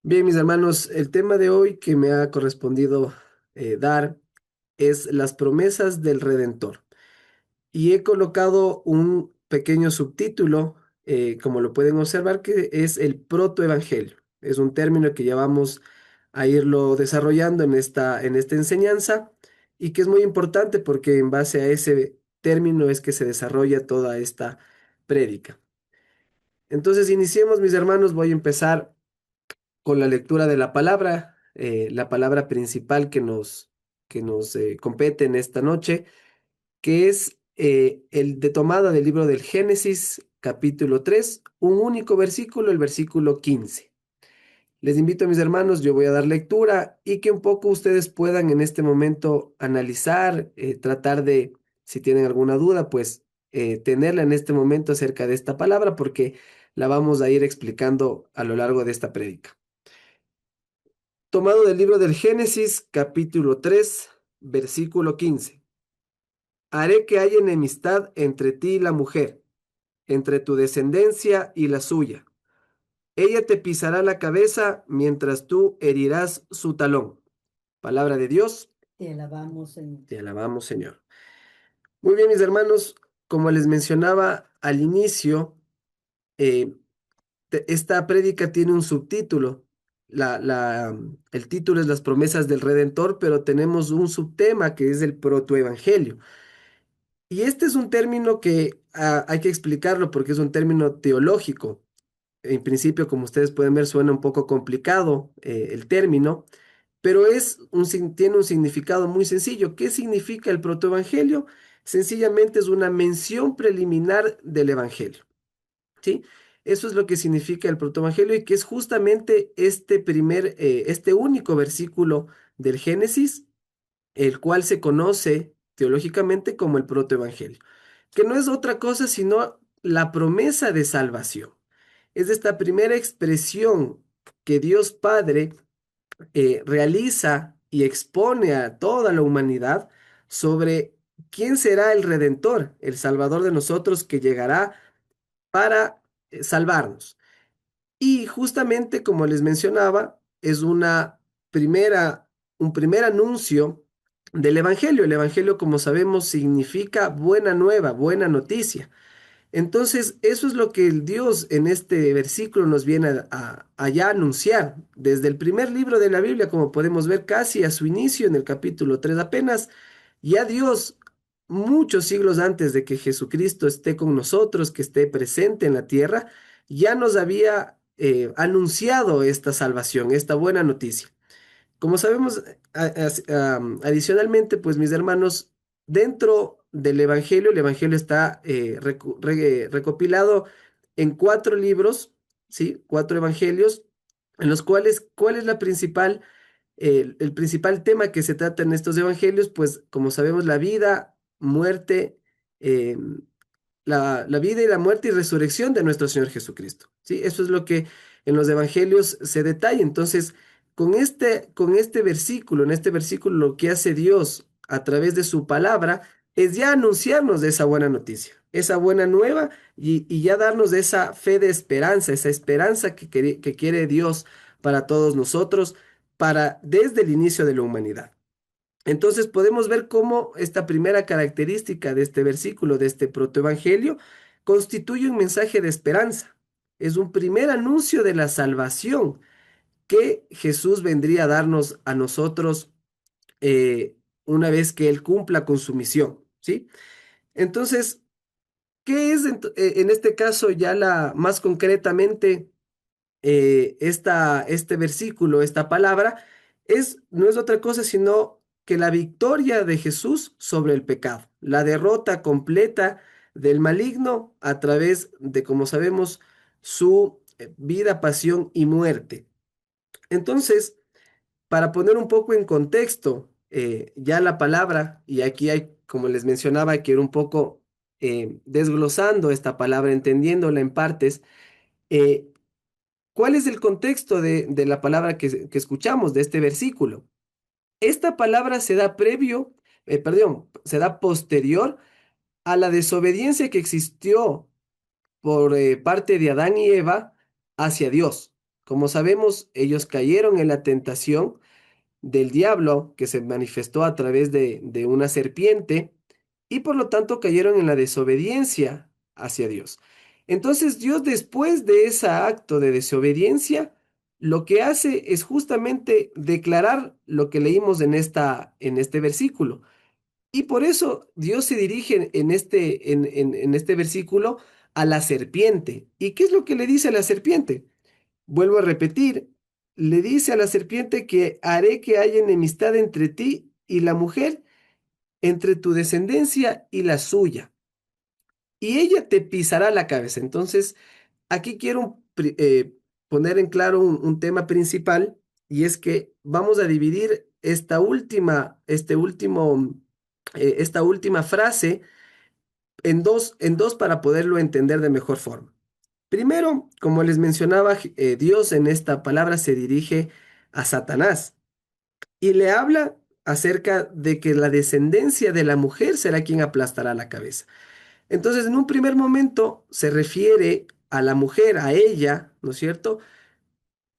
Bien, mis hermanos, el tema de hoy que me ha correspondido dar es las promesas del Redentor. Y he colocado un pequeño subtítulo, como lo pueden observar, que es el protoevangelio. Es un término que ya vamos a irlo desarrollando en esta enseñanza y que es muy importante porque en base a ese término es que se desarrolla toda esta prédica. Entonces, iniciemos, mis hermanos. Voy a empezar con la lectura de la palabra principal que nos compete en esta noche, que es el de tomada del libro del Génesis, capítulo 3, un único versículo, el versículo 15. Les invito, mis hermanos, yo voy a dar lectura y que un poco ustedes puedan en este momento analizar, tratar de, si tienen alguna duda, pues tenerla en este momento acerca de esta palabra, porque la vamos a ir explicando a lo largo de esta prédica. Tomado del libro del Génesis, capítulo 3, versículo 15. Haré que haya enemistad entre ti y la mujer, entre tu descendencia y la suya. Ella te pisará la cabeza mientras tú herirás su talón. Palabra de Dios. Te alabamos, Señor. Te alabamos, Señor. Muy bien, mis hermanos, como les mencionaba al inicio, eh, esta prédica tiene un subtítulo. El título es Las promesas del Redentor, pero tenemos un subtema que es el protoevangelio. Y este es un término que hay que explicarlo porque es un término teológico. En principio, como ustedes pueden ver, suena un poco complicado el término, pero tiene un significado muy sencillo. ¿Qué significa el protoevangelio? Sencillamente es una mención preliminar del evangelio. ¿Sí? Eso es lo que significa el protoevangelio y que es justamente este único versículo del Génesis, el cual se conoce teológicamente como el protoevangelio, que no es otra cosa sino la promesa de salvación. Es esta primera expresión que Dios Padre realiza y expone a toda la humanidad sobre quién será el Redentor, el Salvador de nosotros que llegará para salvarnos. Y justamente como les mencionaba, es un primer anuncio del Evangelio. El Evangelio, como sabemos, significa buena nueva, buena noticia. Entonces, eso es lo que el Dios en este versículo nos viene a ya anunciar. Desde el primer libro de la Biblia, como podemos ver casi a su inicio, en el capítulo 3 apenas, ya Dios, muchos siglos antes de que Jesucristo esté con nosotros, que esté presente en la tierra, ya nos había anunciado esta salvación, esta buena noticia. Como sabemos, adicionalmente, pues mis hermanos, dentro del Evangelio, el Evangelio está recopilado en 4 libros, ¿sí? 4 evangelios, en los cuales, ¿cuál es el principal tema que se trata en estos evangelios? Pues como sabemos, la vida, muerte, eh, la vida y la muerte y resurrección de nuestro Señor Jesucristo. ¿Sí? Eso es lo que en los evangelios se detalla. Entonces, con este versículo, en este versículo, lo que hace Dios a través de su palabra es ya anunciarnos de esa buena noticia, esa buena nueva y ya darnos de esa fe de esperanza, esa esperanza que quiere Dios para todos nosotros, desde el inicio de la humanidad. Entonces podemos ver cómo esta primera característica de este versículo, de este protoevangelio, constituye un mensaje de esperanza. Es un primer anuncio de la salvación que Jesús vendría a darnos a nosotros una vez que Él cumpla con su misión, ¿sí? Entonces, ¿qué es en este caso ya más concretamente este versículo, esta palabra? No es otra cosa sino que la victoria de Jesús sobre el pecado, la derrota completa del maligno a través de, como sabemos, su vida, pasión y muerte. Entonces, para poner un poco en contexto, ya la palabra, y aquí hay, como les mencionaba, que ir un poco desglosando esta palabra, entendiéndola en partes. eh, ¿Cuál es el contexto de la palabra que escuchamos, de este versículo? Esta palabra se da posterior a la desobediencia que existió por parte de Adán y Eva hacia Dios. Como sabemos, ellos cayeron en la tentación del diablo que se manifestó a través de una serpiente y por lo tanto cayeron en la desobediencia hacia Dios. Entonces Dios, después de ese acto de desobediencia, lo que hace es justamente declarar lo que leímos en este versículo. Y por eso Dios se dirige en este versículo a la serpiente. ¿Y qué es lo que le dice a la serpiente? Vuelvo a repetir, le dice a la serpiente que haré que haya enemistad entre ti y la mujer, entre tu descendencia y la suya, y ella te pisará la cabeza. Entonces, aquí quiero poner en claro un tema principal, y es que vamos a dividir esta última frase en dos para poderlo entender de mejor forma. Primero, como les mencionaba, Dios en esta palabra se dirige a Satanás y le habla acerca de que la descendencia de la mujer será quien aplastará la cabeza. Entonces, en un primer momento se refiere a la mujer, a ella, ¿no es cierto?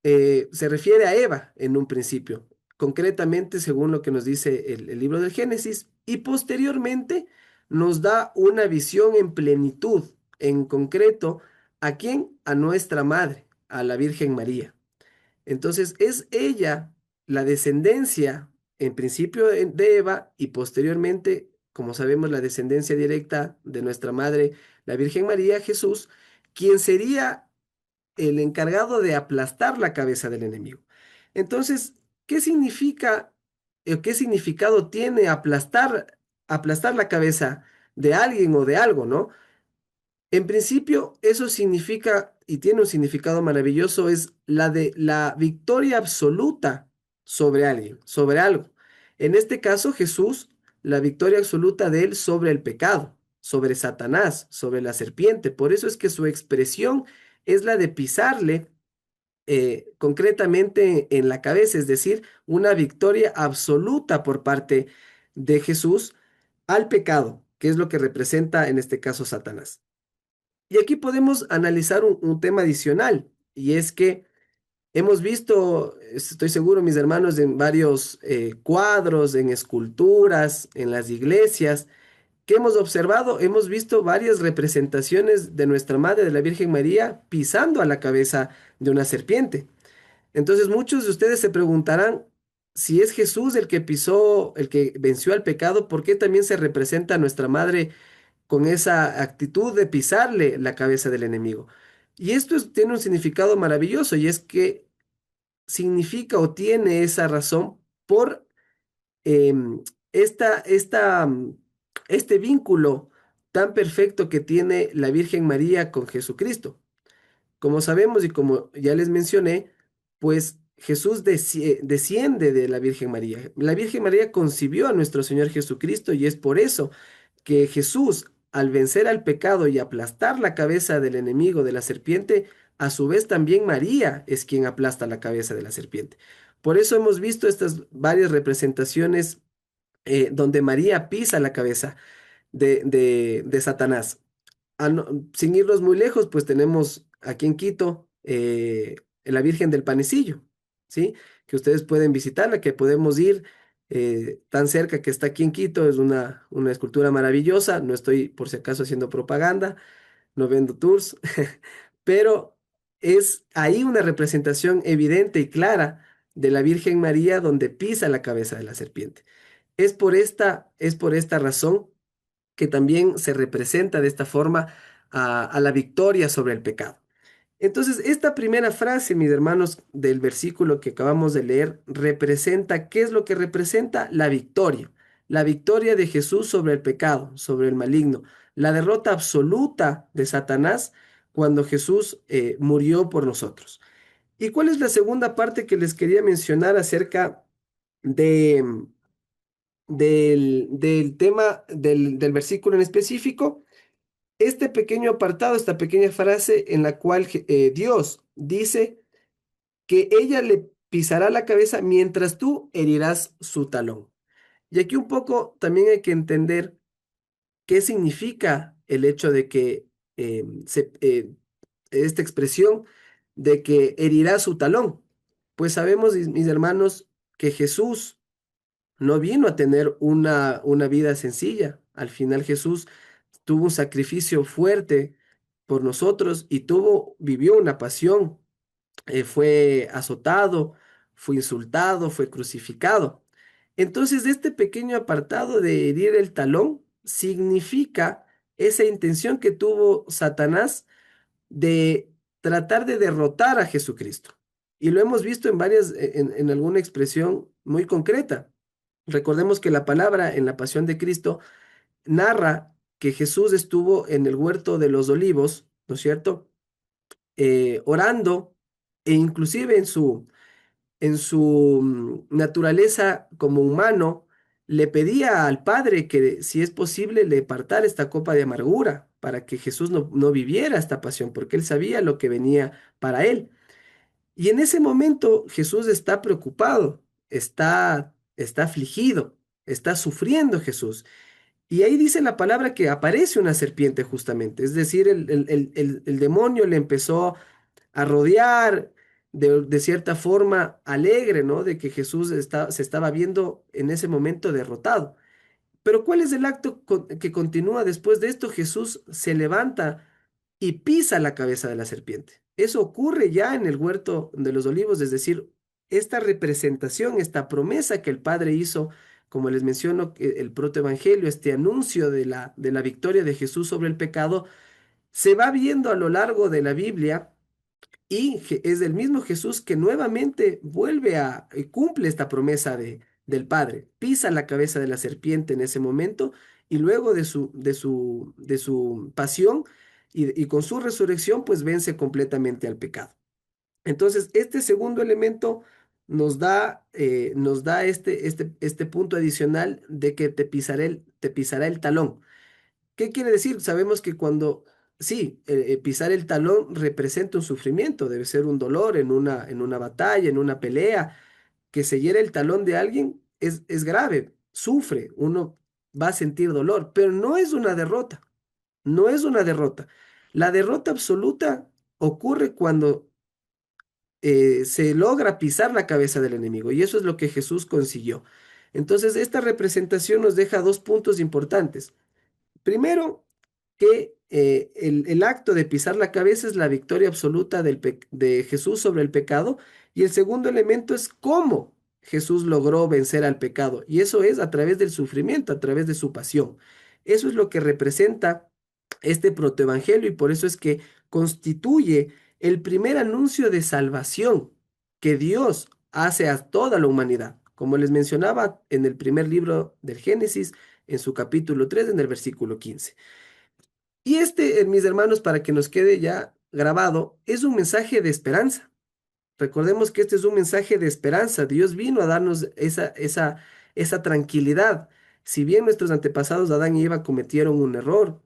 Se refiere a Eva en un principio, concretamente según lo que nos dice el libro del Génesis, y posteriormente nos da una visión en plenitud, en concreto, ¿a quién? A nuestra madre, a la Virgen María. Entonces es ella la descendencia, en principio de Eva y posteriormente, como sabemos, la descendencia directa de nuestra madre, la Virgen María, Jesús, quien sería el encargado de aplastar la cabeza del enemigo. Entonces, ¿qué significa, qué significado tiene aplastar la cabeza de alguien o de algo, ¿no? En principio, eso significa y tiene un significado maravilloso, es la de la victoria absoluta sobre alguien, sobre algo. En este caso, Jesús, la victoria absoluta de él sobre el pecado, sobre Satanás, sobre la serpiente. Por eso es que su expresión es la de pisarle concretamente en la cabeza, es decir, una victoria absoluta por parte de Jesús al pecado, que es lo que representa en este caso Satanás. Y aquí podemos analizar un tema adicional, y es que hemos visto, estoy seguro, mis hermanos, en varios cuadros, en esculturas, en las iglesias, que hemos observado, hemos visto varias representaciones de nuestra Madre, de la Virgen María, pisando a la cabeza de una serpiente. Entonces muchos de ustedes se preguntarán, si es Jesús el que pisó, el que venció al pecado, ¿por qué también se representa a nuestra Madre con esa actitud de pisarle la cabeza del enemigo? Y esto tiene un significado maravilloso, y es que significa o tiene esa razón por em, esta, esta, mm, este vínculo tan perfecto que tiene la Virgen María con Jesucristo. Como sabemos y como ya les mencioné, pues Jesús desciende de la Virgen María. La Virgen María concibió a nuestro Señor Jesucristo, y es por eso que Jesús, al vencer al pecado y aplastar la cabeza del enemigo de la serpiente, a su vez también María es quien aplasta la cabeza de la serpiente. Por eso hemos visto estas varias representaciones donde María pisa la cabeza de Satanás. Sin irnos muy lejos, pues tenemos aquí en Quito la Virgen del Panecillo, ¿sí? Que ustedes pueden visitarla, que podemos ir tan cerca que está aquí en Quito. Es una escultura maravillosa. No estoy por si acaso haciendo propaganda, no vendo tours, pero es ahí una representación evidente y clara de la Virgen María donde pisa la cabeza de la serpiente. Es por esta razón que también se representa de esta forma a la victoria sobre el pecado. Entonces, esta primera frase, mis hermanos, del versículo que acabamos de leer, representa, ¿qué es lo que representa? La victoria de Jesús sobre el pecado, sobre el maligno, la derrota absoluta de Satanás cuando Jesús murió por nosotros. ¿Y cuál es la segunda parte que les quería mencionar acerca de, del tema del versículo en específico? Este pequeño apartado, esta pequeña frase en la cual Dios dice que ella le pisará la cabeza mientras tú herirás su talón. Y aquí un poco también hay que entender qué significa el hecho de que esta expresión de que herirá su talón. Pues sabemos, mis hermanos, que Jesús no vino a tener una vida sencilla. Al final Jesús tuvo un sacrificio fuerte por nosotros y vivió una pasión. Fue azotado, fue insultado, fue crucificado. Entonces, este pequeño apartado de herir el talón significa esa intención que tuvo Satanás de tratar de derrotar a Jesucristo. Y lo hemos visto en en alguna expresión muy concreta. Recordemos que la palabra en la Pasión de Cristo narra que Jesús estuvo en el huerto de los olivos, ¿no es cierto? Orando e inclusive en su naturaleza como humano, le pedía al Padre que si es posible le apartara esta copa de amargura para que Jesús no viviera esta pasión, porque él sabía lo que venía para él. Y en ese momento Jesús está preocupado, está afligido, está sufriendo Jesús. Y ahí dice la palabra que aparece una serpiente justamente, es decir, el demonio le empezó a rodear de cierta forma alegre, ¿no? De que Jesús se estaba viendo en ese momento derrotado. Pero ¿cuál es el acto que continúa después de esto? Jesús se levanta y pisa la cabeza de la serpiente. Eso ocurre ya en el huerto de los olivos, es decir, esta representación, esta promesa que el Padre hizo, como les menciono, el protoevangelio, este anuncio de de la victoria de Jesús sobre el pecado, se va viendo a lo largo de la Biblia y es el mismo Jesús que nuevamente vuelve y cumple esta promesa del Padre. Pisa la cabeza de la serpiente en ese momento y luego de su pasión y con su resurrección, pues vence completamente al pecado. Entonces, este segundo elemento nos da este punto adicional de que te pisará el talón. ¿Qué quiere decir? Sabemos que sí, pisar el talón representa un sufrimiento, debe ser un dolor en una batalla, en una pelea, que se hiera el talón de alguien es grave, sufre, uno va a sentir dolor, pero no es una derrota, no es una derrota. La derrota absoluta ocurre cuando se logra pisar la cabeza del enemigo, y eso es lo que Jesús consiguió. Entonces, esta representación nos deja dos puntos importantes. Primero, que el acto de pisar la cabeza es la victoria absoluta de Jesús sobre el pecado. Y el segundo elemento es cómo Jesús logró vencer al pecado. Y eso es a través del sufrimiento, a través de su pasión. Eso es lo que representa este protoevangelio y por eso es que constituye el primer anuncio de salvación que Dios hace a toda la humanidad. Como les mencionaba en el primer libro del Génesis, en su capítulo 3 en el versículo 15. Y este, mis hermanos, para que nos quede ya grabado, es un mensaje de esperanza. Recordemos que este es un mensaje de esperanza. Dios vino a darnos esa tranquilidad. Si bien nuestros antepasados Adán y Eva cometieron un error,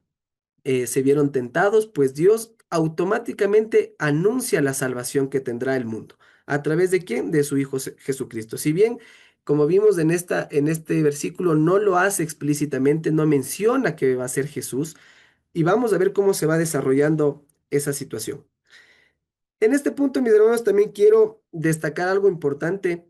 se vieron tentados, pues Dios automáticamente anuncia la salvación que tendrá el mundo. ¿A través de quién? De su Hijo Jesucristo. Si bien, como vimos en este versículo, no lo hace explícitamente, no menciona que va a ser Jesús, y vamos a ver cómo se va desarrollando esa situación. En este punto, mis hermanos, también quiero destacar algo importante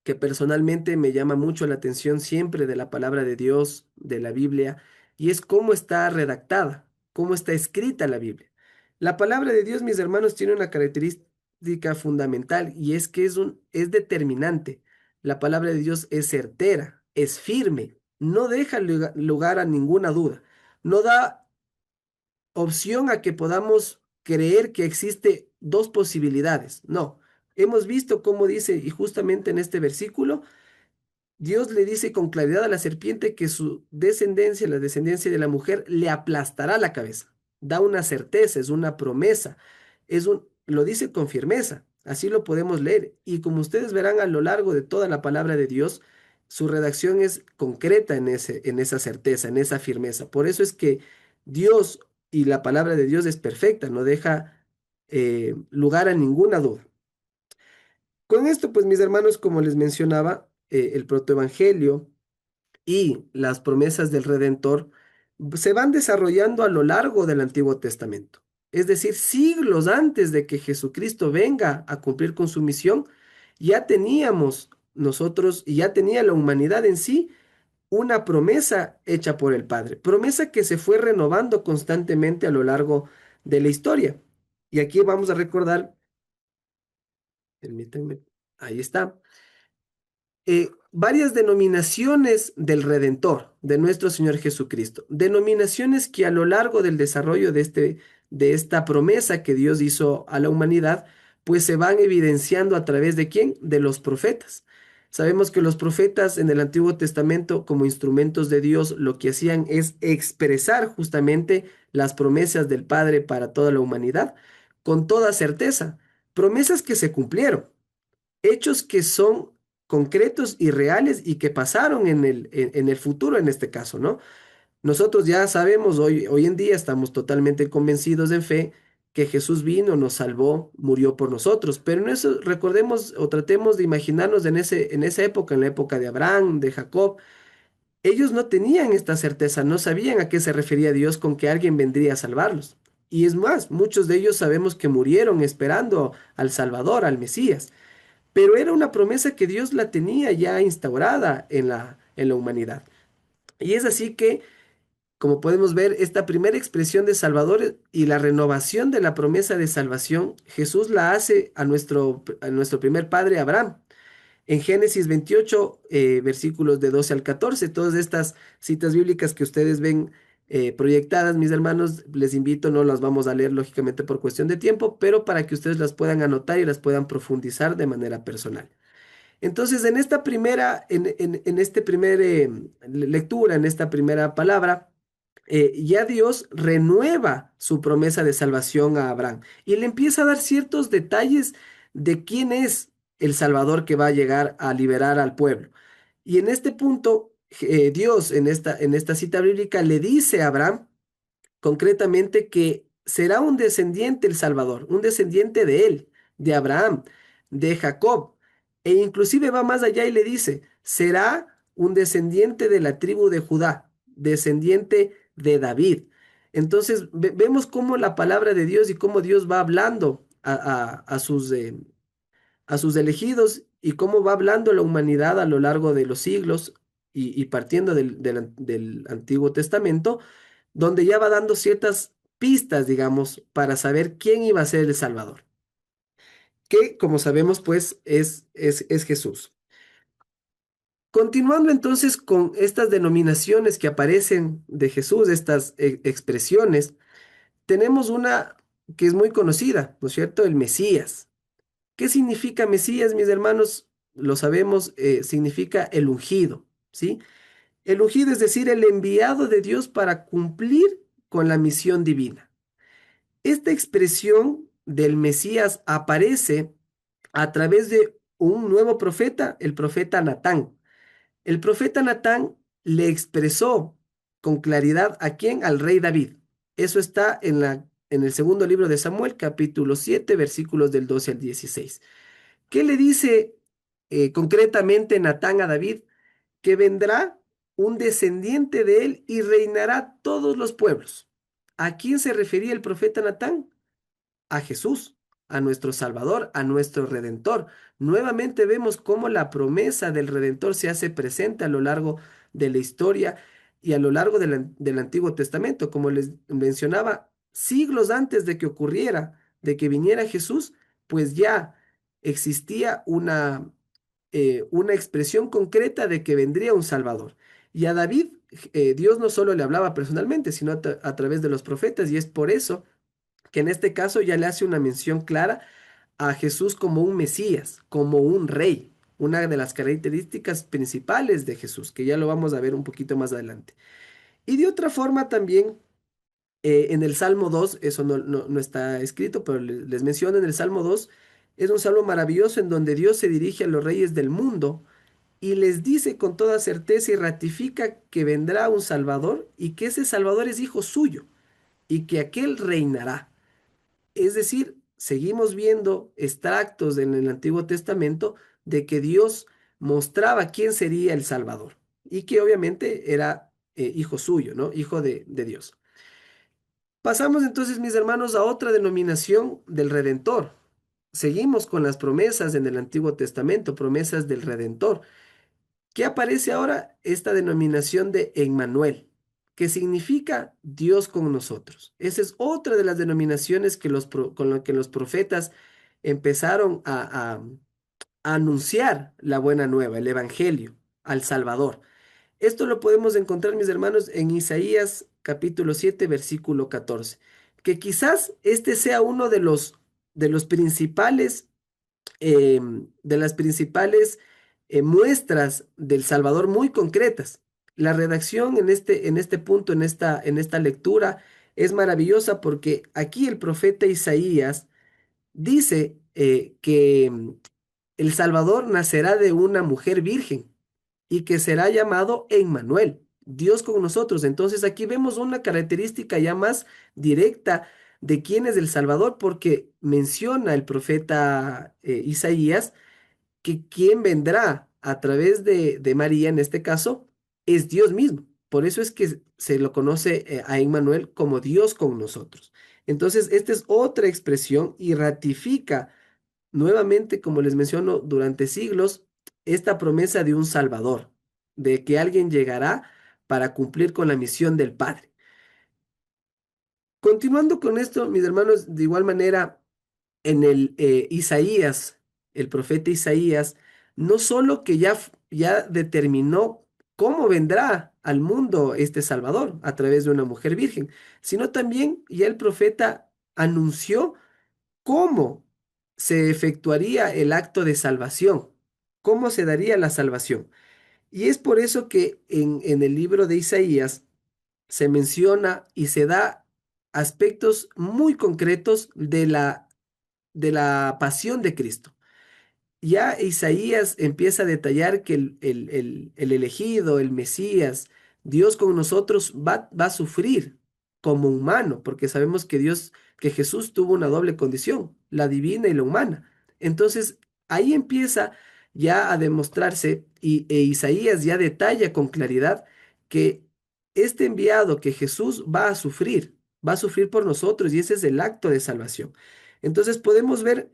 que personalmente me llama mucho la atención siempre de la palabra de Dios, de la Biblia, y es cómo está redactada, cómo está escrita la Biblia. La palabra de Dios, mis hermanos, tiene una característica fundamental y es que es determinante. La palabra de Dios es certera, es firme, no deja lugar a ninguna duda, no da opción a que podamos creer que existe dos posibilidades. No, hemos visto cómo dice, y justamente en este versículo, Dios le dice con claridad a la serpiente que su descendencia, la descendencia de la mujer, le aplastará la cabeza. Da una certeza, es una promesa, lo dice con firmeza. Así lo podemos leer. Y como ustedes verán a lo largo de toda la palabra de Dios, su redacción es concreta en esa certeza, en esa firmeza. Por eso es que Dios y la palabra de Dios es perfecta, no deja lugar a ninguna duda. Con esto, pues mis hermanos, como les mencionaba, el protoevangelio y las promesas del Redentor se van desarrollando a lo largo del Antiguo Testamento. Es decir, siglos antes de que Jesucristo venga a cumplir con su misión, ya teníamos nosotros y ya tenía la humanidad en sí una promesa hecha por el Padre, promesa que se fue renovando constantemente a lo largo de la historia. Y aquí vamos a recordar, permítanme, ahí está, varias denominaciones del Redentor, de nuestro Señor Jesucristo. Denominaciones que a lo largo del desarrollo de esta promesa que Dios hizo a la humanidad, pues se van evidenciando a través de quién? De los profetas. Sabemos que los profetas en el Antiguo Testamento, como instrumentos de Dios, lo que hacían es expresar justamente las promesas del Padre para toda la humanidad con toda certeza. Promesas que se cumplieron, hechos que son concretos y reales y que pasaron en el futuro en este caso, ¿no? Nosotros ya sabemos, hoy en día estamos totalmente convencidos en fe que Jesús vino, nos salvó, murió por nosotros, pero en eso recordemos o tratemos de imaginarnos en esa época, en la época de Abraham, de Jacob, ellos no tenían esta certeza, no sabían a qué se refería Dios con que alguien vendría a salvarlos. Y es más, muchos de ellos sabemos que murieron esperando al Salvador, al Mesías. Pero era una promesa que Dios la tenía ya instaurada en la humanidad. Y es así que, como podemos ver, esta primera expresión de Salvador y la renovación de la promesa de salvación, Jesús la hace a nuestro primer padre Abraham. En Génesis 28, versículos de 12 al 14, todas estas citas bíblicas que ustedes ven proyectadas, mis hermanos, les invito, no las vamos a leer lógicamente por cuestión de tiempo, pero para que ustedes las puedan anotar y las puedan profundizar de manera personal. Entonces, en esta primera, en este primer lectura, en esta primera palabra, ya Dios renueva su promesa de salvación a Abraham y le empieza a dar ciertos detalles de quién es el Salvador que va a llegar a liberar al pueblo. Y en este punto, Dios en esta cita bíblica le dice a Abraham concretamente que será un descendiente el Salvador, un descendiente de él, de Abraham, de Jacob, e inclusive va más allá y le dice, será un descendiente de la tribu de Judá, descendiente de David. Entonces vemos cómo la palabra de Dios y cómo Dios va hablando a sus elegidos y cómo va hablando la humanidad a lo largo de los siglos y partiendo del Antiguo Testamento donde ya va dando ciertas pistas, digamos, para saber quién iba a ser el Salvador, que como sabemos, pues es Jesús. Continuando entonces con estas denominaciones que aparecen de Jesús, estas expresiones, tenemos una que es muy conocida, ¿no es cierto? El Mesías. ¿Qué significa Mesías, mis hermanos? Lo sabemos, significa el ungido, ¿sí? El ungido es decir, el enviado de Dios para cumplir con la misión divina. Esta expresión del Mesías aparece a través de un nuevo profeta, el profeta Natán. El profeta Natán le expresó con claridad a quién, al rey David. Eso está en el segundo libro de Samuel, capítulo 7, versículos del 12 al 16. ¿Qué le dice concretamente Natán a David? Que vendrá un descendiente de él y reinará todos los pueblos. ¿A quién se refería el profeta Natán? A Jesús, a nuestro Salvador, a nuestro Redentor. Nuevamente vemos cómo la promesa del Redentor se hace presente a lo largo de la historia y a lo largo del Antiguo Testamento. Como les mencionaba, siglos antes de que ocurriera, de que viniera Jesús, pues ya existía una expresión concreta de que vendría un Salvador. Y a David, Dios no solo le hablaba personalmente, sino a través de los profetas, y es por eso que en este caso ya le hace una mención clara a Jesús como un Mesías, como un rey, una de las características principales de Jesús, que ya lo vamos a ver un poquito más adelante. Y de otra forma también, en el Salmo 2 eso no está escrito, pero les menciono en el Salmo 2 es un salmo maravilloso en donde Dios se dirige a los reyes del mundo y les dice con toda certeza y ratifica que vendrá un Salvador y que ese Salvador es hijo suyo y que aquel reinará. Es decir, seguimos viendo extractos en el Antiguo Testamento de que Dios mostraba quién sería el Salvador y que obviamente era hijo suyo, ¿no? Hijo de Dios. Pasamos entonces, mis hermanos, a otra denominación del Redentor. Seguimos con las promesas en el Antiguo Testamento, promesas del Redentor. ¿Qué aparece ahora? Esta denominación de Emmanuel, que significa Dios con nosotros. Esa es otra de las denominaciones que con las que los profetas empezaron a anunciar la buena nueva, el Evangelio, al Salvador. Esto lo podemos encontrar, mis hermanos, en Isaías capítulo 7 versículo 14, que quizás este sea uno de los principales, de las principales muestras del Salvador muy concretas. La redacción en este punto, en esta lectura, es maravillosa porque aquí el profeta Isaías dice que el Salvador nacerá de una mujer virgen y que será llamado Emmanuel, Dios con nosotros. Entonces aquí vemos una característica ya más directa de quién es el Salvador, porque menciona el profeta Isaías que quien vendrá a través de María, en este caso, es Dios mismo. Por eso es que se lo conoce a Emmanuel como Dios con nosotros. Entonces, esta es otra expresión y ratifica nuevamente, como les menciono, durante siglos, esta promesa de un Salvador, de que alguien llegará para cumplir con la misión del Padre. Continuando con esto, mis hermanos, de igual manera, en el Isaías, el profeta Isaías, no solo que ya determinó cómo vendrá al mundo este Salvador a través de una mujer virgen, sino también ya el profeta anunció cómo se efectuaría el acto de salvación, cómo se daría la salvación. Y es por eso que en el libro de Isaías se menciona y se da aspectos muy concretos de la pasión de Cristo. Ya Isaías empieza a detallar que el elegido, el Mesías, Dios con nosotros va a sufrir como humano, porque sabemos que que Jesús tuvo una doble condición, la divina y la humana. Entonces, ahí empieza ya a demostrarse e Isaías ya detalla con claridad que este enviado que Jesús va a sufrir por nosotros y ese es el acto de salvación. Entonces podemos ver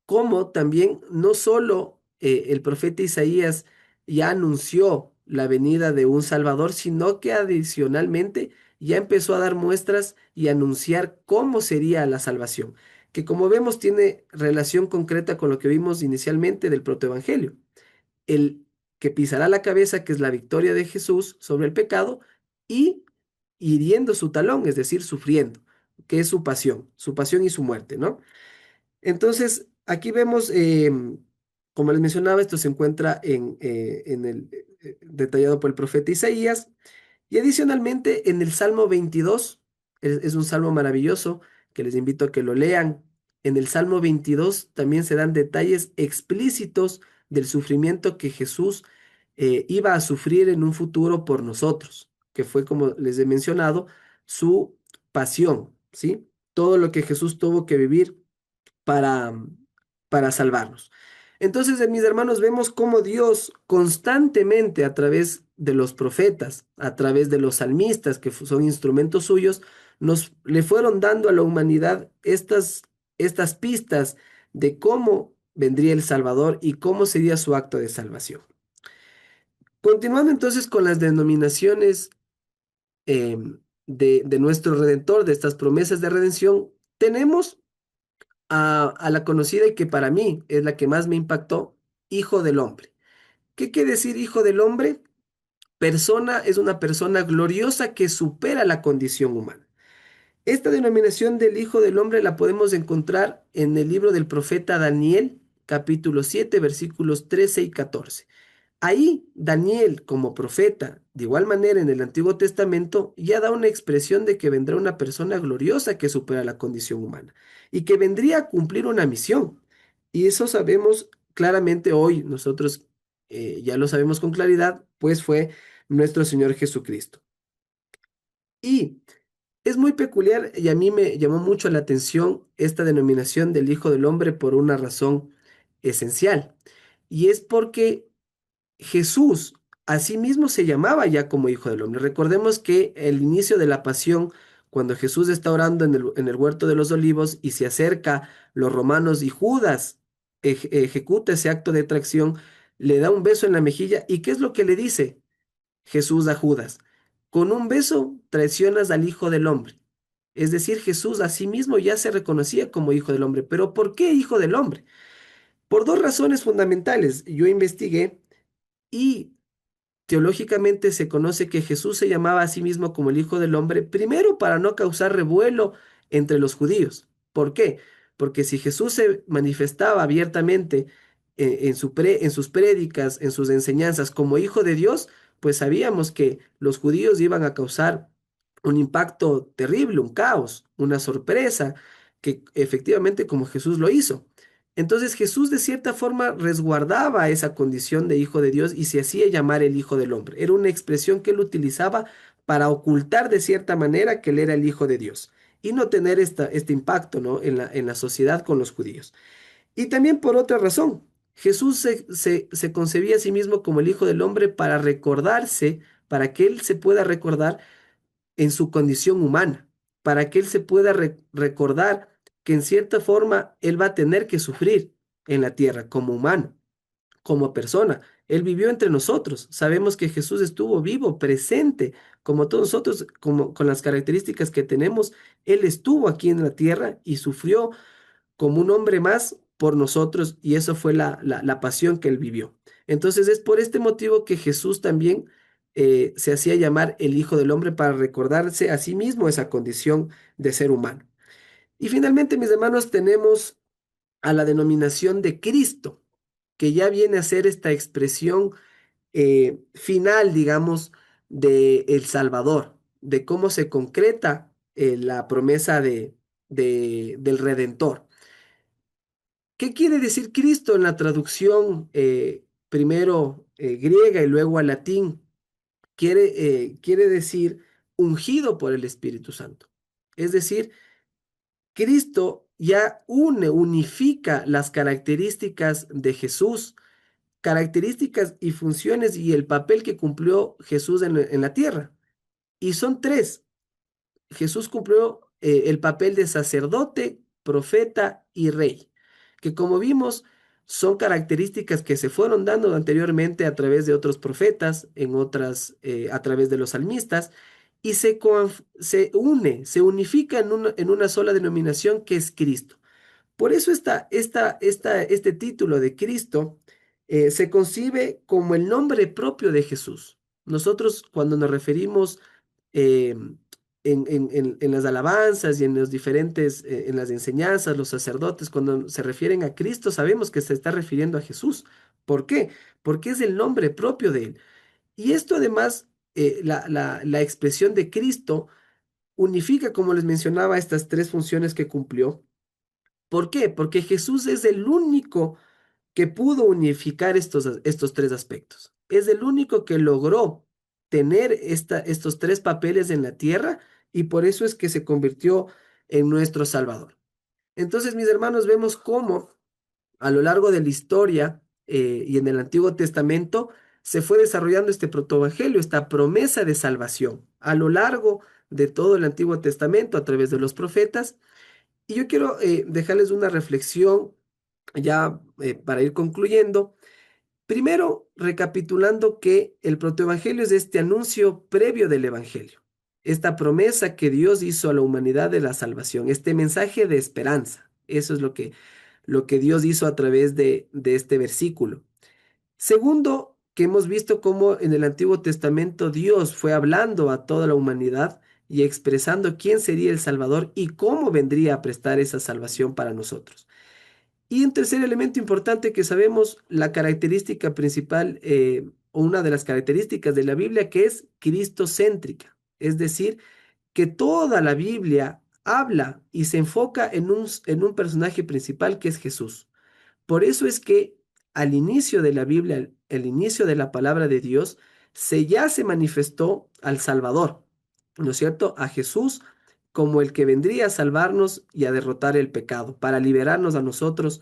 como también no solo el profeta Isaías ya anunció la venida de un Salvador, sino que adicionalmente ya empezó a dar muestras y anunciar cómo sería la salvación, que como vemos tiene relación concreta con lo que vimos inicialmente del protoevangelio, el que pisará la cabeza, que es la victoria de Jesús sobre el pecado, y hiriendo su talón, es decir, sufriendo, que es su pasión y su muerte, ¿no? Entonces, aquí vemos, como les mencionaba, esto se encuentra en el detallado por el profeta Isaías y adicionalmente en el Salmo 22, es un salmo maravilloso que les invito a que lo lean. En el Salmo 22 también se dan detalles explícitos del sufrimiento que Jesús iba a sufrir en un futuro por nosotros, que fue, como les he mencionado, su pasión, ¿sí? Todo lo que Jesús tuvo que vivir para, para salvarnos. Entonces, mis hermanos, vemos cómo Dios constantemente a través de los profetas, a través de los salmistas, que son instrumentos suyos, nos le fueron dando a la humanidad estas pistas de cómo vendría el Salvador y cómo sería su acto de salvación. Continuando entonces con las denominaciones de nuestro Redentor, de estas promesas de redención, tenemos a la conocida y que para mí es la que más me impactó, Hijo del Hombre. ¿Qué quiere decir Hijo del Hombre? Persona es una persona gloriosa que supera la condición humana. Esta denominación del Hijo del Hombre la podemos encontrar en el libro del profeta Daniel, capítulo 7 versículos 13 y 14. Ahí Daniel, como profeta, de igual manera en el Antiguo Testamento, ya da una expresión de que vendrá una persona gloriosa que supera la condición humana y que vendría a cumplir una misión. Y eso sabemos claramente hoy, nosotros ya lo sabemos con claridad, pues fue nuestro Señor Jesucristo. Y es muy peculiar y a mí me llamó mucho la atención esta denominación del Hijo del Hombre por una razón esencial. Y es porque Jesús asimismo se llamaba ya como Hijo del Hombre. Recordemos que el inicio de la pasión, cuando Jesús está orando en el huerto de los olivos y se acerca los romanos y Judas ejecuta ese acto de traición, le da un beso en la mejilla. ¿Y qué es lo que le dice Jesús a Judas? Con un beso traicionas al Hijo del Hombre. Es decir, Jesús a sí mismo ya se reconocía como Hijo del Hombre. ¿Pero por qué Hijo del Hombre? Por dos razones fundamentales. Yo investigué y teológicamente se conoce que Jesús se llamaba a sí mismo como el Hijo del Hombre, primero para no causar revuelo entre los judíos. ¿Por qué? Porque si Jesús se manifestaba abiertamente en sus prédicas, en sus enseñanzas como Hijo de Dios, pues sabíamos que los judíos iban a causar un impacto terrible, un caos, una sorpresa, que efectivamente como Jesús lo hizo. Entonces Jesús de cierta forma resguardaba esa condición de hijo de Dios y se hacía llamar el Hijo del Hombre. Era una expresión que él utilizaba para ocultar de cierta manera que él era el Hijo de Dios y no tener este impacto, ¿no? en la sociedad con los judíos. Y también por otra razón, Jesús se concebía a sí mismo como el Hijo del Hombre para recordarse, para que él se pueda recordar en su condición humana, para que él se pueda recordar que en cierta forma él va a tener que sufrir en la tierra como humano, como persona. Él vivió entre nosotros. Sabemos que Jesús estuvo vivo, presente, como todos nosotros, como con las características que tenemos. Él estuvo aquí en la tierra y sufrió como un hombre más por nosotros y eso fue la pasión que él vivió. Entonces es por este motivo que Jesús también se hacía llamar el Hijo del Hombre para recordarse a sí mismo esa condición de ser humano. Y finalmente, mis hermanos, tenemos a la denominación de Cristo, que ya viene a ser esta expresión final, digamos, de el Salvador, de cómo se concreta la promesa del Redentor. ¿Qué quiere decir Cristo en la traducción primero griega y luego al latín? Quiere decir ungido por el Espíritu Santo. Es decir, Cristo ya unifica las características de Jesús, características y funciones y el papel que cumplió Jesús en la tierra. Y son tres. Jesús cumplió el papel de sacerdote, profeta y rey, que como vimos son características que se fueron dando anteriormente a través de otros profetas, a través de los salmistas, y se unifica en una sola denominación que es Cristo. Por eso este título de Cristo se concibe como el nombre propio de Jesús. Nosotros cuando nos referimos eh, en las alabanzas y en los diferentes, en las enseñanzas, los sacerdotes, cuando se refieren a Cristo, sabemos que se está refiriendo a Jesús. ¿Por qué? Porque es el nombre propio de él. Y esto además, la expresión de Cristo unifica, como les mencionaba, estas tres funciones que cumplió. ¿Por qué? Porque Jesús es el único que pudo unificar estos tres aspectos. Es el único que logró tener estos tres papeles en la tierra y por eso es que se convirtió en nuestro Salvador. Entonces, mis hermanos, vemos cómo a lo largo de la historia y en el Antiguo Testamento se fue desarrollando este protoevangelio, esta promesa de salvación a lo largo de todo el Antiguo Testamento a través de los profetas. Y yo quiero dejarles una reflexión ya para ir concluyendo. Primero, recapitulando que el protoevangelio es este anuncio previo del evangelio, esta promesa que Dios hizo a la humanidad de la salvación, este mensaje de esperanza. Eso es lo que Dios hizo a través de este versículo. Segundo, que hemos visto cómo en el Antiguo Testamento Dios fue hablando a toda la humanidad y expresando quién sería el Salvador y cómo vendría a prestar esa salvación para nosotros. Y un tercer elemento importante que sabemos, la característica principal o una de las características de la Biblia que es cristocéntrica, es decir, que toda la Biblia habla y se enfoca en un personaje principal que es Jesús. Por eso es que al inicio de la Biblia, el inicio de la palabra de Dios, ya se manifestó al Salvador, ¿no es cierto? A Jesús como el que vendría a salvarnos y a derrotar el pecado, para liberarnos a nosotros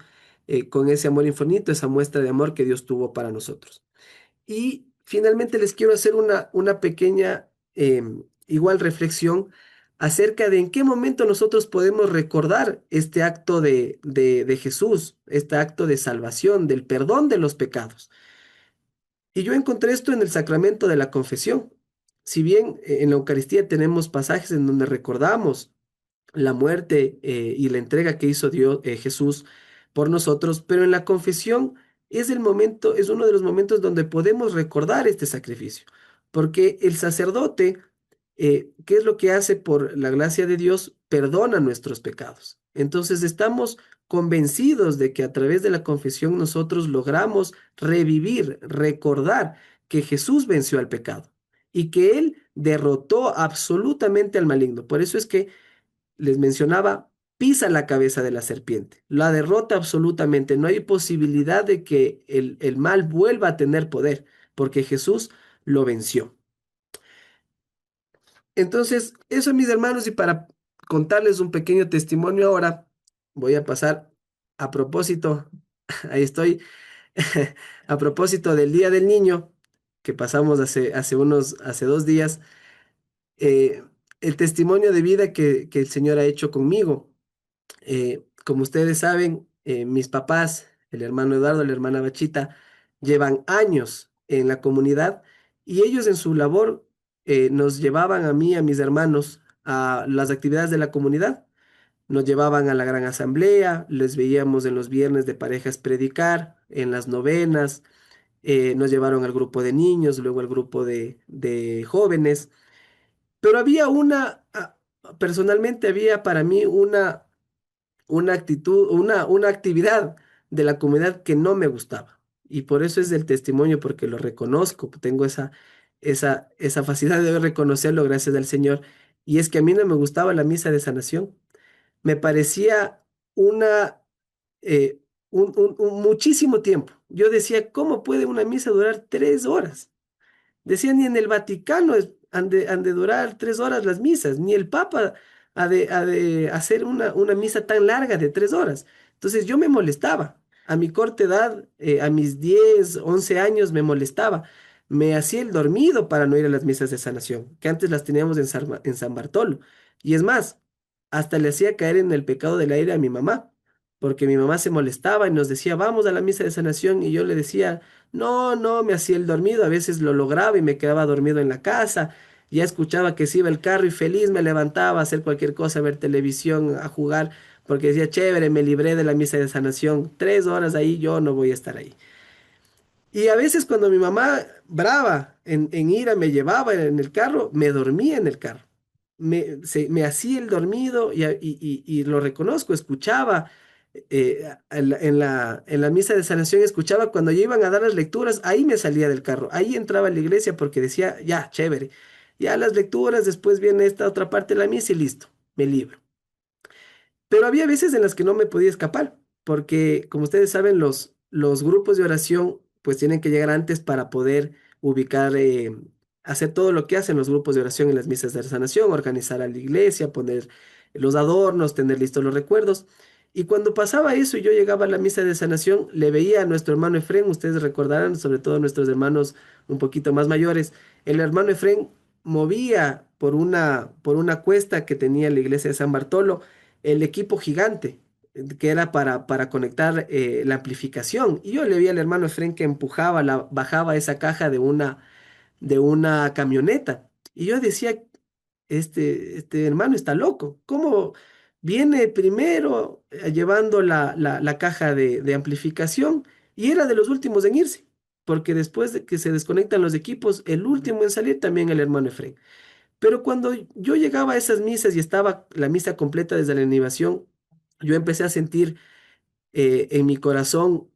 con ese amor infinito, esa muestra de amor que Dios tuvo para nosotros. Y finalmente les quiero hacer una pequeña igual reflexión acerca de en qué momento nosotros podemos recordar este acto de Jesús, este acto de salvación, del perdón de los pecados. Y yo encontré esto en el sacramento de la confesión. Si bien en la Eucaristía tenemos pasajes en donde recordamos la muerte y la entrega que hizo Dios, Jesús por nosotros, pero en la confesión es el momento, es uno de los momentos donde podemos recordar este sacrificio, porque el sacerdote, ¿qué es lo que hace por la gracia de Dios? Perdona nuestros pecados. Entonces estamos convencidos de que a través de la confesión nosotros logramos revivir, recordar que Jesús venció al pecado y que Él derrotó absolutamente al maligno. Por eso es que les mencionaba, pisa la cabeza de la serpiente, la derrota absolutamente. No hay posibilidad de que el mal vuelva a tener poder, porque Jesús lo venció. Entonces, eso mis hermanos, y para contarles un pequeño testimonio ahora, voy a pasar a propósito, ahí estoy, a propósito del Día del Niño, que pasamos hace 2 días, eh, el testimonio de vida que el Señor ha hecho conmigo. Como ustedes saben, mis papás, el hermano Eduardo, la hermana Bachita, llevan años en la comunidad y ellos en su labor nos llevaban a mí, a mis hermanos, a las actividades de la comunidad. Nos llevaban a la gran asamblea, les veíamos en los viernes de parejas predicar, en las novenas, nos llevaron al grupo de niños, luego al grupo de jóvenes, pero había personalmente había para mí una actitud, una actividad de la comunidad que no me gustaba. Y por eso es el testimonio, porque lo reconozco, tengo esa facilidad de reconocerlo gracias al Señor. Y es que a mí no me gustaba la misa de sanación. Me parecía una, muchísimo tiempo. Yo decía, ¿cómo puede una misa durar 3 horas? Decía, ni en el Vaticano han de durar 3 horas las misas, ni el Papa ha de hacer una misa tan larga de 3 horas. Entonces yo me molestaba. A mi corta edad, a mis 10 11 años, me molestaba. Me hacía el dormido para no ir a las misas de sanación, que antes las teníamos en San Bartolo. Y es más, hasta le hacía caer en el pecado del aire a mi mamá, porque mi mamá se molestaba y nos decía, vamos a la misa de sanación, y yo le decía, no, no, me hacía el dormido, a veces lo lograba y me quedaba dormido en la casa. Ya escuchaba que se iba el carro y feliz me levantaba a hacer cualquier cosa, a ver televisión, a jugar, porque decía, chévere, me libré de la misa de sanación. 3 horas ahí, yo no voy a estar ahí. Y a veces cuando mi mamá, brava en ira, me llevaba en el carro, me dormía en el carro. Me hacía el dormido y lo reconozco, escuchaba en la misa de sanación, escuchaba cuando ya iban a dar las lecturas, ahí me salía del carro, ahí entraba a la iglesia porque decía, ya, chévere, ya las lecturas, después viene esta otra parte de la misa y listo, me libro. Pero había veces en las que no me podía escapar, porque como ustedes saben, los grupos de oración pues tienen que llegar antes para poder ubicar, hacer todo lo que hacen los grupos de oración en las misas de sanación, organizar a la iglesia, poner los adornos, tener listos los recuerdos. Y cuando pasaba eso y yo llegaba a la misa de sanación, le veía a nuestro hermano Efrén, ustedes recordarán, sobre todo nuestros hermanos un poquito más mayores, el hermano Efrén movía por una cuesta que tenía la iglesia de San Bartolo el equipo gigante que era para conectar la amplificación. Y yo le vi al hermano Efren que empujaba, bajaba esa caja de una camioneta. Y yo decía, este hermano está loco. ¿Cómo viene primero llevando la caja de amplificación? Y era de los últimos en irse, porque después de que se desconectan los equipos, el último en salir también el hermano Efren. Pero cuando yo llegaba a esas misas y estaba la misa completa desde la animación, yo empecé a sentir en mi corazón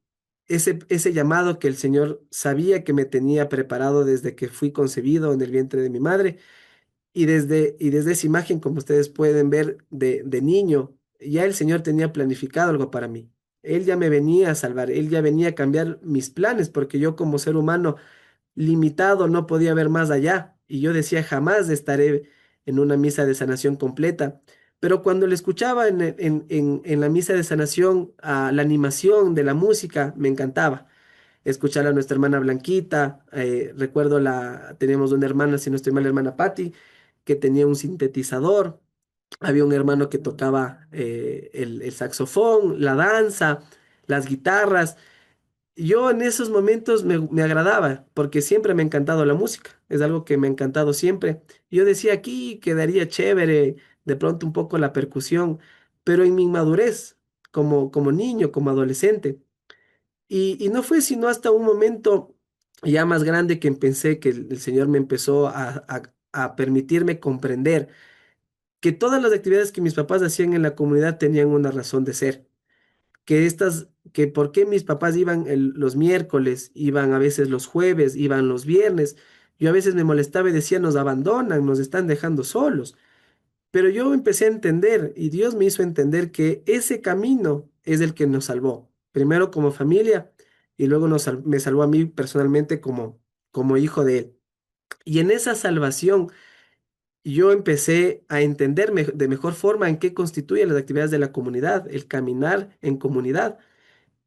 ese llamado que el Señor sabía que me tenía preparado desde que fui concebido en el vientre de mi madre. Y desde esa imagen, como ustedes pueden ver de niño, ya el Señor tenía planificado algo para mí. Él ya me venía a salvar, Él ya venía a cambiar mis planes, porque yo como ser humano limitado, no podía ver más allá. Y yo decía, jamás estaré en una misa de sanación completa. Pero cuando le escuchaba en la misa de sanación, a la animación de la música, me encantaba. Escuchar a nuestra hermana Blanquita, recuerdo teníamos una hermana, si no estoy mal, la hermana Patti, que tenía un sintetizador. había un hermano que tocaba el saxofón, la danza, las guitarras. Yo en esos momentos me agradaba porque siempre me ha encantado la música, es algo que me ha encantado siempre. Yo decía aquí quedaría chévere de pronto un poco la percusión, pero en mi inmadurez, como niño, como adolescente. Y no fue sino hasta un momento ya más grande que pensé que el Señor me empezó a permitirme comprender que todas las actividades que mis papás hacían en la comunidad tenían una razón de ser, que por qué mis papás iban los miércoles, iban a veces los jueves, iban los viernes. Yo a veces me molestaba y decía, nos abandonan, nos están dejando solos. Pero yo empecé a entender y Dios me hizo entender que ese camino es el que nos salvó. Primero como familia y luego me salvó a mí personalmente como hijo de Él. Y en esa salvación yo empecé a entender de mejor forma en qué constituyen las actividades de la comunidad, el caminar en comunidad.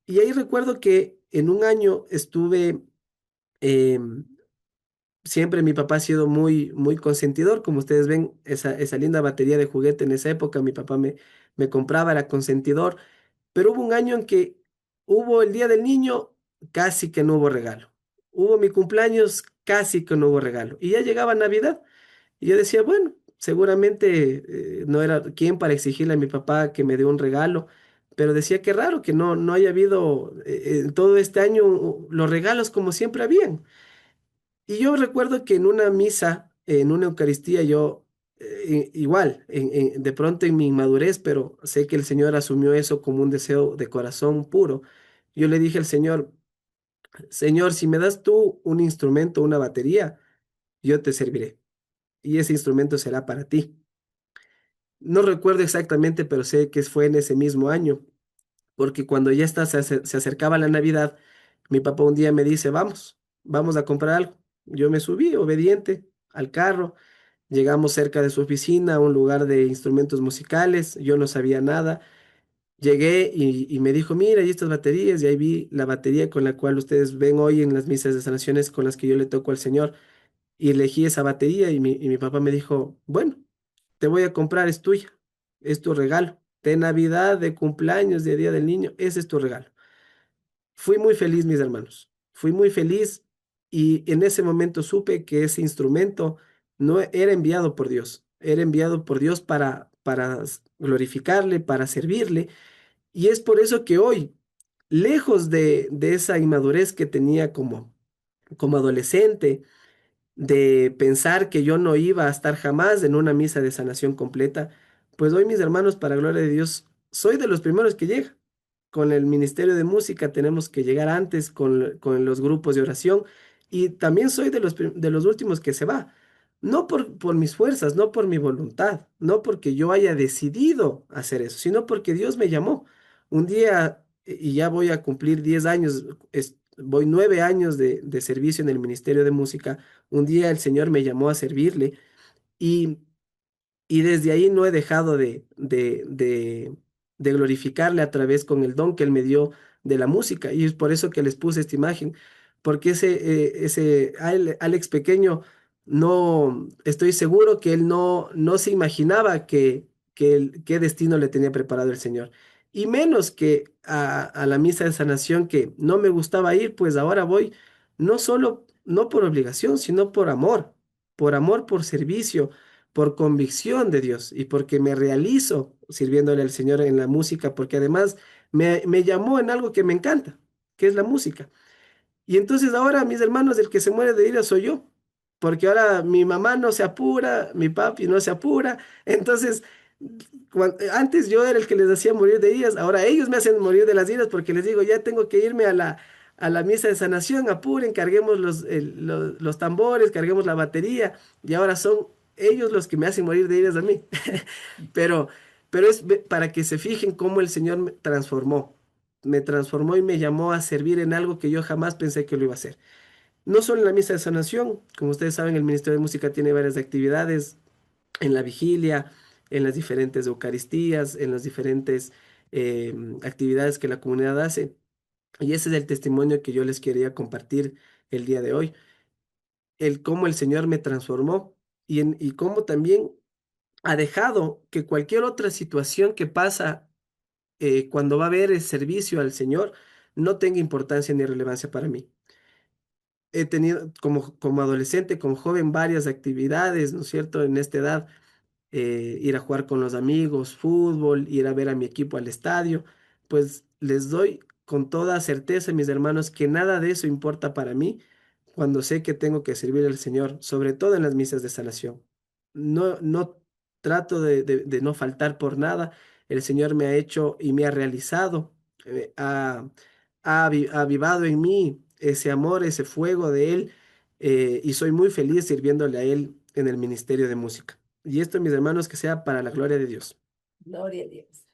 Y ahí recuerdo que en un año estuve, em, siempre mi papá ha sido muy consentidor, como ustedes ven, esa linda batería de juguete en esa época, mi papá me compraba, era consentidor, pero hubo un año en que hubo el Día del Niño, casi que no hubo regalo. Hubo mi cumpleaños, casi que no hubo regalo. Y ya llegaba Navidad. Y yo decía, bueno, seguramente no era quien para exigirle a mi papá que me dé un regalo, pero decía que raro que no haya habido en todo este año los regalos como siempre habían. Y yo recuerdo que en una misa, en una Eucaristía, yo igual, de pronto en mi inmadurez, pero sé que el Señor asumió eso como un deseo de corazón puro. Yo le dije al Señor, Señor, si me das tú un instrumento, una batería, yo te serviré. Y ese instrumento será para ti. No recuerdo exactamente, pero sé que fue en ese mismo año, porque cuando ya se acercaba la Navidad, mi papá un día me dice, vamos a comprar algo. Yo me subí, obediente, al carro, llegamos cerca de su oficina, a un lugar de instrumentos musicales, yo no sabía nada. Llegué y me dijo, mira, y estas baterías, y ahí vi la batería con la cual ustedes ven hoy en las misas de sanaciones con las que yo le toco al Señor, y elegí esa batería y mi papá me dijo, bueno, te voy a comprar, es tuya, es tu regalo. De Navidad, de cumpleaños, de Día del Niño, ese es tu regalo. Fui muy feliz, mis hermanos. Fui muy feliz y en ese momento supe que ese instrumento no era enviado por Dios, era enviado por Dios para glorificarle, para servirle. Y es por eso que hoy, lejos de esa inmadurez que tenía como adolescente, de pensar que yo no iba a estar jamás en una misa de sanación completa, pues hoy mis hermanos, para gloria de Dios, soy de los primeros que llega. Con el Ministerio de Música tenemos que llegar antes con los grupos de oración y también soy de los últimos que se va. No por mis fuerzas, no por mi voluntad, no porque yo haya decidido hacer eso, sino porque Dios me llamó. Un día, y ya voy a cumplir 10 años, voy 9 años de servicio en el Ministerio de Música. Un día el Señor me llamó a servirle y, y desde ahí no he dejado de glorificarle a través con el don que Él me dio de la música. Y es por eso que les puse esta imagen, porque ese Alex pequeño, no, estoy seguro que él no se imaginaba qué destino le tenía preparado el Señor. Y menos que a la misa de sanación que no me gustaba ir, pues ahora voy, no solo, no por obligación, sino por amor, por servicio, por convicción de Dios y porque me realizo sirviéndole al Señor en la música, porque además me llamó en algo que me encanta, que es la música. Y entonces ahora, mis hermanos, el que se muere de ira soy yo, porque ahora mi mamá no se apura, mi papi no se apura. Entonces, antes yo era el que les hacía morir de iras, ahora ellos me hacen morir de las iras porque les digo, ya tengo que irme a la misa de sanación, apuren, carguemos los tambores, carguemos la batería, y ahora son ellos los que me hacen morir de iras a mí. Pero, pero es para que se fijen cómo el Señor me transformó y me llamó a servir en algo que yo jamás pensé que lo iba a hacer. No solo en la misa de sanación, como ustedes saben, el Ministerio de Música tiene varias actividades en la vigilia, en las diferentes Eucaristías, en las diferentes actividades que la comunidad hace. Y ese es el testimonio que yo les quería compartir el día de hoy, el cómo el Señor me transformó y cómo también ha dejado que cualquier otra situación que pasa cuando va a haber el servicio al Señor no tenga importancia ni relevancia para mí. He tenido como adolescente, como joven, varias actividades, ¿no es cierto?, en esta edad, ir a jugar con los amigos, fútbol, ir a ver a mi equipo al estadio, pues les doy con toda certeza, mis hermanos, que nada de eso importa para mí cuando sé que tengo que servir al Señor, sobre todo en las misas de sanación. No trato de no faltar por nada. El Señor me ha hecho y me ha realizado, ha avivado en mí ese amor, ese fuego de Él, y soy muy feliz sirviéndole a Él en el ministerio de música. Y esto, mis hermanos, que sea para la gloria de Dios. Gloria a Dios.